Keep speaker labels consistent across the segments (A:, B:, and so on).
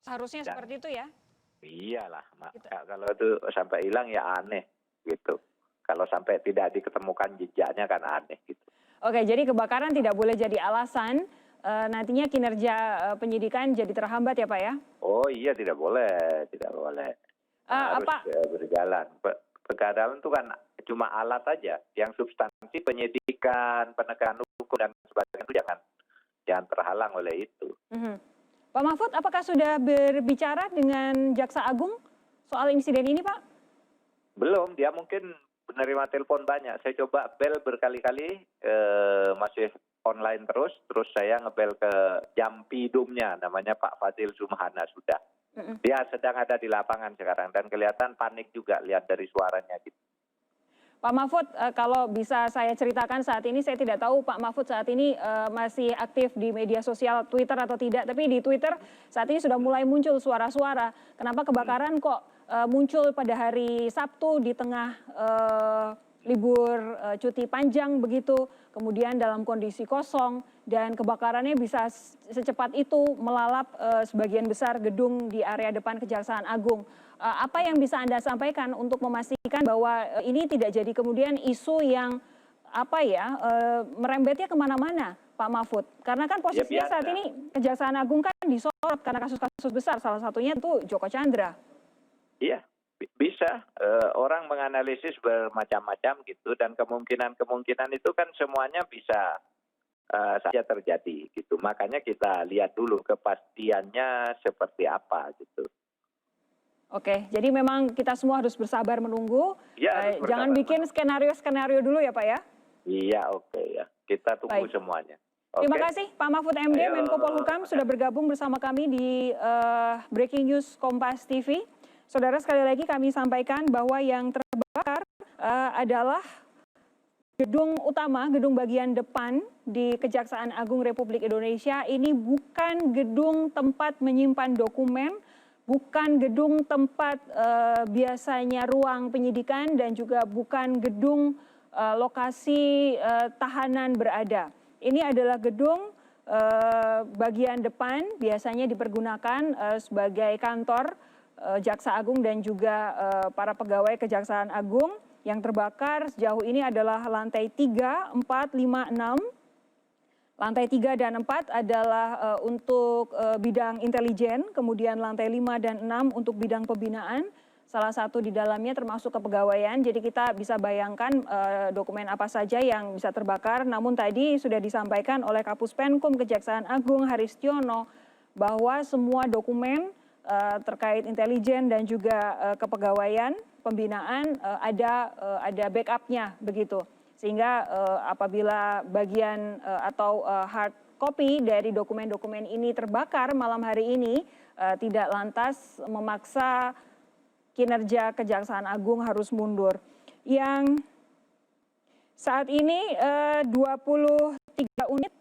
A: Seharusnya
B: Dan
A: seperti itu ya?
B: iyalah,
A: Gitu.
B: kalau itu sampai hilang ya aneh gitu. Kalau sampai tidak diketemukan jejaknya kan aneh gitu.
A: Oke, jadi kebakaran tidak boleh jadi alasan nantinya kinerja penyidikan jadi terhambat ya Pak ya?
B: Oh iya tidak boleh, tidak boleh. Harus
A: Apa?
B: berjalan. Kegagalan itu kan cuma alat aja. Yang substansi penyidikan, penegakan hukum dan sebagainya itu jangan terhalang oleh itu.
A: Pak Mahfud, apakah sudah berbicara dengan Jaksa Agung soal insiden ini, Pak?
B: Belum, dia mungkin menerima telepon banyak. Saya coba bel berkali-kali, masih online terus saya ngebel ke Jampidumnya, namanya Pak Fadil Sumhana sudah. Dia sedang ada di lapangan sekarang dan kelihatan panik juga lihat dari suaranya gitu.
A: Pak Mahfud, kalau bisa saya ceritakan saat ini, saya tidak tahu Pak Mahfud saat ini masih aktif di media sosial Twitter atau tidak, tapi di Twitter saat ini sudah mulai muncul suara-suara. Kenapa kebakaran kok muncul pada hari Sabtu di tengah libur cuti panjang begitu, kemudian dalam kondisi kosong, dan kebakarannya bisa secepat itu melalap sebagian besar gedung di area depan Kejaksaan Agung. Apa yang bisa Anda sampaikan untuk memastikan bahwa ini tidak jadi kemudian isu yang merembetnya kemana-mana, Pak Mahfud? Karena kan posisinya saat ini Kejaksaan Agung kan disorot karena kasus-kasus besar, salah satunya itu Joko Chandra.
B: Iya, bisa. Orang menganalisis bermacam-macam gitu, dan kemungkinan itu kan semuanya bisa saja terjadi gitu. Makanya kita lihat dulu kepastiannya seperti apa gitu.
A: Oke, jadi memang kita semua harus bersabar menunggu.
B: Ya,
A: jangan bikin skenario-skenario dulu ya Pak ya?
B: Iya, oke ya. Kita tunggu semuanya.
A: Terima kasih Pak Mahfud MD, Menko Polhukam, sudah bergabung bersama kami di Breaking News Kompas TV. Saudara, sekali lagi kami sampaikan bahwa yang terbakar adalah gedung utama, gedung bagian depan di Kejaksaan Agung Republik Indonesia. Ini bukan gedung tempat menyimpan dokumen, bukan gedung tempat biasanya ruang penyidikan, dan juga bukan gedung lokasi tahanan berada. Ini adalah gedung bagian depan, biasanya dipergunakan sebagai kantor Jaksa Agung dan juga para pegawai Kejaksaan Agung. Yang terbakar sejauh ini adalah lantai 3, 4, 5, 6. Lantai 3 dan 4 adalah untuk bidang intelijen, kemudian lantai 5 dan 6 untuk bidang pembinaan. Salah satu di dalamnya termasuk kepegawaian, jadi kita bisa bayangkan dokumen apa saja yang bisa terbakar. Namun tadi sudah disampaikan oleh Kapus Penkum Kejaksaan Agung Haristiono bahwa semua dokumen terkait intelijen dan juga kepegawaian, pembinaan ada backupnya begitu. Sehingga apabila bagian atau hard copy dari dokumen-dokumen ini terbakar malam hari ini, tidak lantas memaksa kinerja Kejaksaan Agung harus mundur. Yang saat ini 23 unit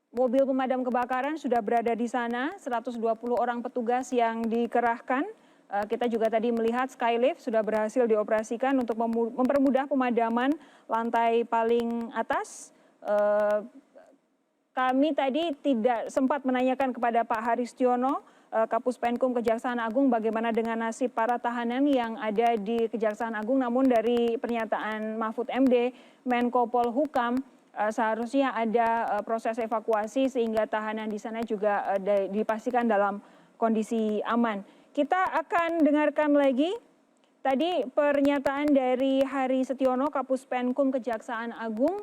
A: mobil pemadam kebakaran sudah berada di sana, 120 orang petugas yang dikerahkan. Kita juga tadi melihat Skylift sudah berhasil dioperasikan untuk mempermudah pemadaman lantai paling atas. Kami tadi tidak sempat menanyakan kepada Pak Haristiono, Kapus Penkum Kejaksaan Agung, bagaimana dengan nasib para tahanan yang ada di Kejaksaan Agung. Namun dari pernyataan Mahfud MD, Menko Polhukam, seharusnya ada proses evakuasi sehingga tahanan di sana juga dipastikan dalam kondisi aman. Kita akan dengarkan lagi tadi pernyataan dari Hari Setiono, Kapus Penkum Kejaksaan Agung,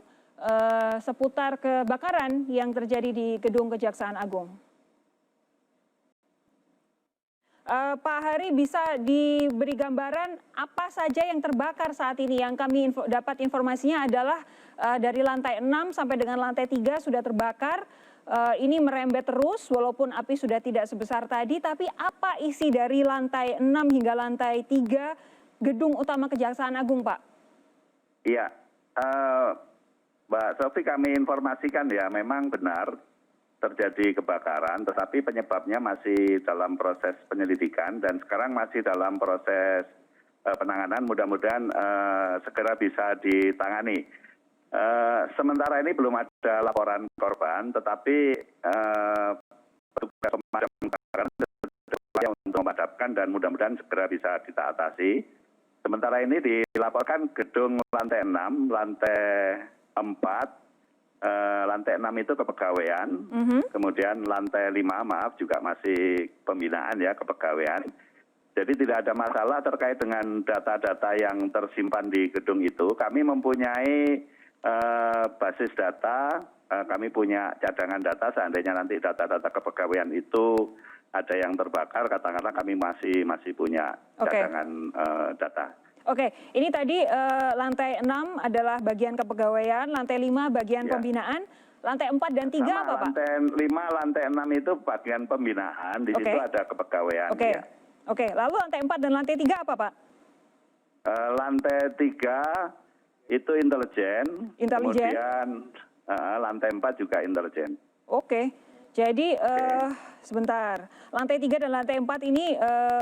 A: seputar kebakaran yang terjadi di gedung Kejaksaan Agung. Pak Hari, bisa diberi gambaran apa saja yang terbakar saat ini? Yang kami dapat informasinya adalah dari lantai 6 sampai dengan lantai 3 sudah terbakar. Ini merembet terus walaupun api sudah tidak sebesar tadi, tapi apa isi dari lantai 6 hingga lantai 3 gedung utama Kejaksaan Agung, Pak?
C: Iya, Mbak Sofi, kami informasikan ya, memang benar terjadi kebakaran, tetapi penyebabnya masih dalam proses penyelidikan dan sekarang masih dalam proses penanganan. Mudah-mudahan segera bisa ditangani. Sementara ini belum ada laporan korban, tetapi petugas pemadam kebakaran mudah-mudahan segera bisa kita atasi. Sementara ini dilaporkan gedung lantai 6, lantai 4, lantai 6 itu kepegawaian, kemudian lantai 5 maaf juga masih pembinaan ya, kepegawaian. Jadi tidak ada masalah terkait dengan data-data yang tersimpan di gedung itu. Kami mempunyai basis data, kami punya cadangan data seandainya nanti data-data kepegawaian itu ada yang terbakar, katakanlah kami masih punya cadangan data.
A: Oke, ini tadi lantai 6 adalah bagian kepegawaian, lantai 5 bagian pembinaan, lantai 4 dan 3 apa Pak?
C: Lantai 5, lantai 6 itu bagian pembinaan, di situ ada kepegawaian. Ya.
A: Oke, lalu lantai 4 dan lantai 3 apa Pak?
C: Lantai 3 itu intelijen, kemudian lantai 4 juga intelijen.
A: Oke, jadi sebentar, lantai 3 dan lantai 4 ini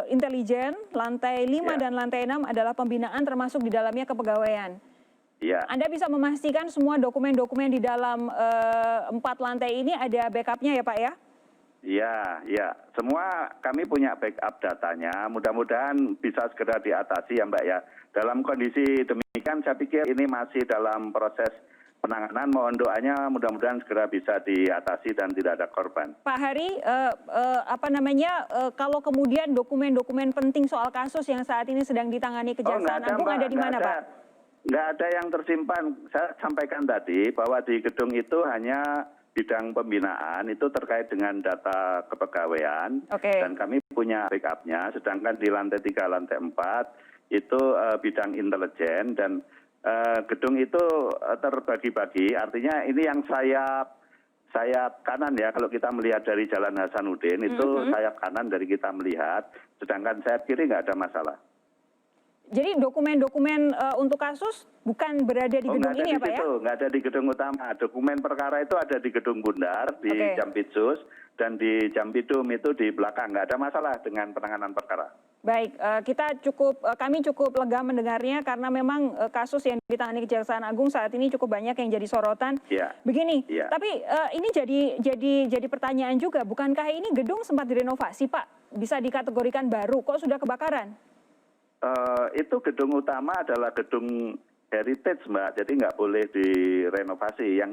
A: intelijen, lantai 5 dan lantai 6 adalah pembinaan termasuk di dalamnya kepegawaian.
C: Iya.
A: Anda bisa memastikan semua dokumen-dokumen di dalam 4 lantai ini ada backupnya ya Pak ya?
C: Iya. Semua kami punya backup datanya. Mudah-mudahan bisa segera diatasi ya Mbak ya. Dalam kondisi demikian saya pikir ini masih dalam proses penanganan. Mohon doanya mudah-mudahan segera bisa diatasi dan tidak ada korban.
A: Pak Hari, kalau kemudian dokumen-dokumen penting soal kasus yang saat ini sedang ditangani Kejaksaan Agung ada di mana Pak?
C: Nggak ada yang tersimpan. Saya sampaikan tadi bahwa di gedung itu hanya bidang pembinaan itu terkait dengan data kepegawaian dan kami punya backupnya, sedangkan di lantai 3, lantai 4 itu bidang intelijen dan gedung itu terbagi-bagi, artinya ini yang sayap kanan ya, kalau kita melihat dari Jalan Hasanuddin itu sayap kanan dari kita melihat, sedangkan sayap kiri nggak ada masalah.
A: Jadi dokumen-dokumen untuk kasus bukan berada di gedung ini ya Pak ya?
C: Nggak ada di gedung utama. Dokumen perkara itu ada di gedung Bundar, di Jampitsus, dan di Jampidum itu di belakang. Nggak ada masalah dengan penanganan perkara.
A: Baik, kami cukup lega mendengarnya karena memang kasus yang ditangani Kejaksaan Agung saat ini cukup banyak yang jadi sorotan. Begini, tapi ini jadi pertanyaan juga, bukankah ini gedung sempat direnovasi Pak? Bisa dikategorikan baru, kok sudah kebakaran?
C: Itu gedung utama adalah gedung heritage Mbak, jadi nggak boleh direnovasi. Yang